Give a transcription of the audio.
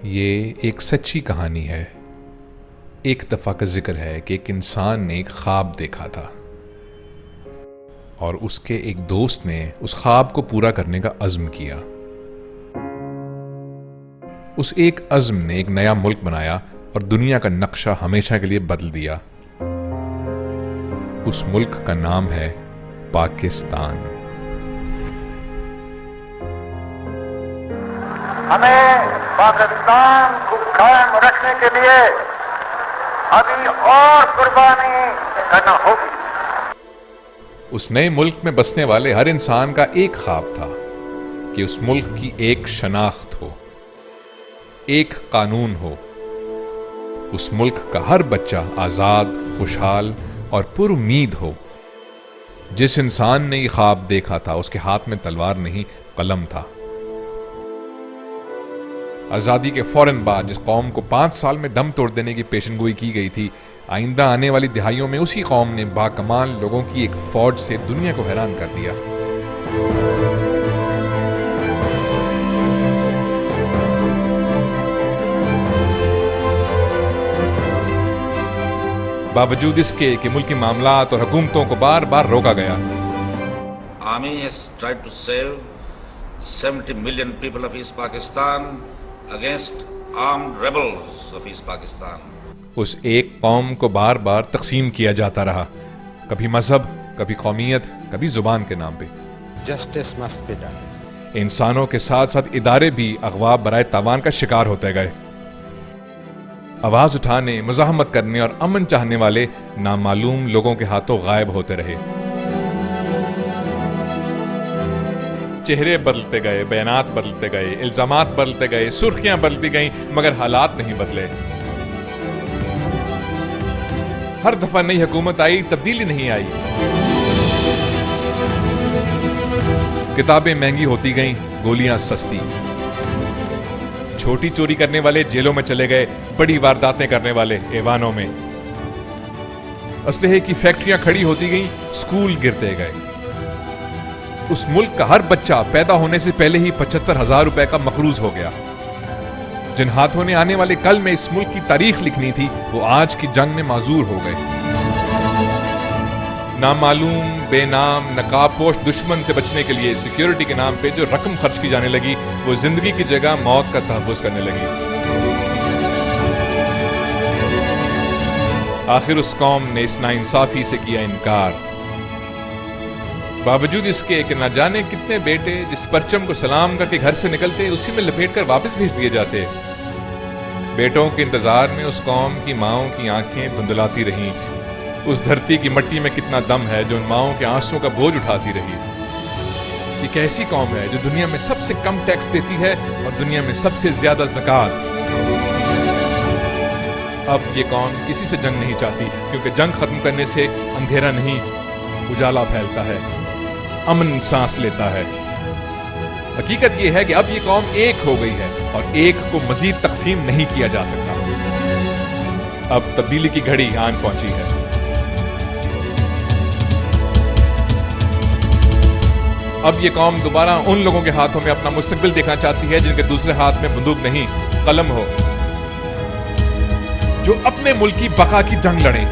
یہ ایک سچی کہانی ہے۔ ایک دفعہ کا ذکر ہے کہ ایک انسان نے ایک خواب دیکھا تھا اور اس کے ایک دوست نے اس خواب کو پورا کرنے کا عزم کیا۔ اس ایک عزم نے ایک نیا ملک بنایا اور دنیا کا نقشہ ہمیشہ کے لیے بدل دیا۔ اس ملک کا نام ہے پاکستان۔ ہمیں پاکستان کو قائم رکھنے کے لیے ابھی اور قربانی کرنا ہوگی۔ اس نئے ملک میں بسنے والے ہر انسان کا ایک خواب تھا کہ اس ملک کی ایک شناخت ہو، ایک قانون ہو، اس ملک کا ہر بچہ آزاد، خوشحال اور پر امید ہو۔ جس انسان نے یہ خواب دیکھا تھا اس کے ہاتھ میں تلوار نہیں، قلم تھا۔ آزادی کے فوراً بعد جس قوم کو 5 سال میں دم توڑ دینے کی پیشن گوئی کی گئی تھی، آئندہ آنے والی دہائیوں میں اسی قوم نے باکمال لوگوں کی ایک فوج سے دنیا کو حیران کر دیا۔ باوجود اس کے کہ ملکی معاملات اور حکومتوں کو بار بار روکا گیا۔ Army has tried to save 70 million people of East Pakistan against armed rebels of East Pakistan. اس ایک قوم کو بار بار تقسیم کیا جاتا رہا، کبھی مذہب، کبھی قومیت، کبھی زبان کے نام پہ۔ Justice must be done. انسانوں کے ساتھ ساتھ ادارے بھی اغوا برائے تاوان کا شکار ہوتے گئے۔ آواز اٹھانے، مزاحمت کرنے اور امن چاہنے والے نامعلوم لوگوں کے ہاتھوں غائب ہوتے رہے۔ چہرے بدلتے گئے، بیانات بدلتے گئے، الزامات بدلتے گئے، سرخیاں بدلتی گئیں، مگر حالات نہیں بدلے۔ ہر دفعہ نئی حکومت آئی، تبدیلی نہیں آئی۔ کتابیں مہنگی ہوتی گئیں، گولیاں سستی۔ چھوٹی چوری کرنے والے جیلوں میں چلے گئے، بڑی وارداتیں کرنے والے ایوانوں میں۔ اسلحے کی فیکٹریاں کھڑی ہوتی گئیں، سکول گرتے گئے۔ اس ملک کا ہر بچہ پیدا ہونے سے پہلے ہی 75,000 روپے کا مقروض ہو گیا۔ جن ہاتھوں نے آنے والے کل میں اس ملک کی تاریخ لکھنی تھی، وہ آج کی جنگ میں معذور ہو گئے۔ نامعلوم، بے نام، نقاب پوش دشمن سے بچنے کے لیے سیکیورٹی کے نام پہ جو رقم خرچ کی جانے لگی، وہ زندگی کی جگہ موت کا تحفظ کرنے لگی۔ آخر اس قوم نے اس ناانصافی سے کیا انکار۔ باوجود اس کے کہ نہ جانے کتنے بیٹے جس پرچم کو سلام کر کے گھر سے نکلتے اسی میں لپیٹ کر واپس بھیج دیے جاتے۔ بیٹوں کے انتظار میں اس قوم کی ماؤں کی آنکھیں دھندلاتی رہیں۔ اس دھرتی کی مٹی میں کتنا دم ہے جو ان ماؤں کے آنسوں کا بوجھ اٹھاتی رہی۔ ایک ایسی قوم ہے جو دنیا میں سب سے کم ٹیکس دیتی ہے اور دنیا میں سب سے زیادہ زکوٰۃ۔ اب یہ قوم کسی سے جنگ نہیں چاہتی، کیونکہ جنگ ختم کرنے سے اندھیرا نہیں، اجالا پھیلتا ہے، امن سانس لیتا ہے۔ حقیقت یہ ہے کہ اب یہ قوم ایک ہو گئی ہے اور ایک کو مزید تقسیم نہیں کیا جا سکتا۔ اب تبدیلی کی گھڑی آن پہنچی ہے۔ اب یہ قوم دوبارہ ان لوگوں کے ہاتھوں میں اپنا مستقبل دیکھنا چاہتی ہے جن کے دوسرے ہاتھ میں بندوق نہیں، قلم ہو، جو اپنے ملک کی بقا کی جنگ لڑیں۔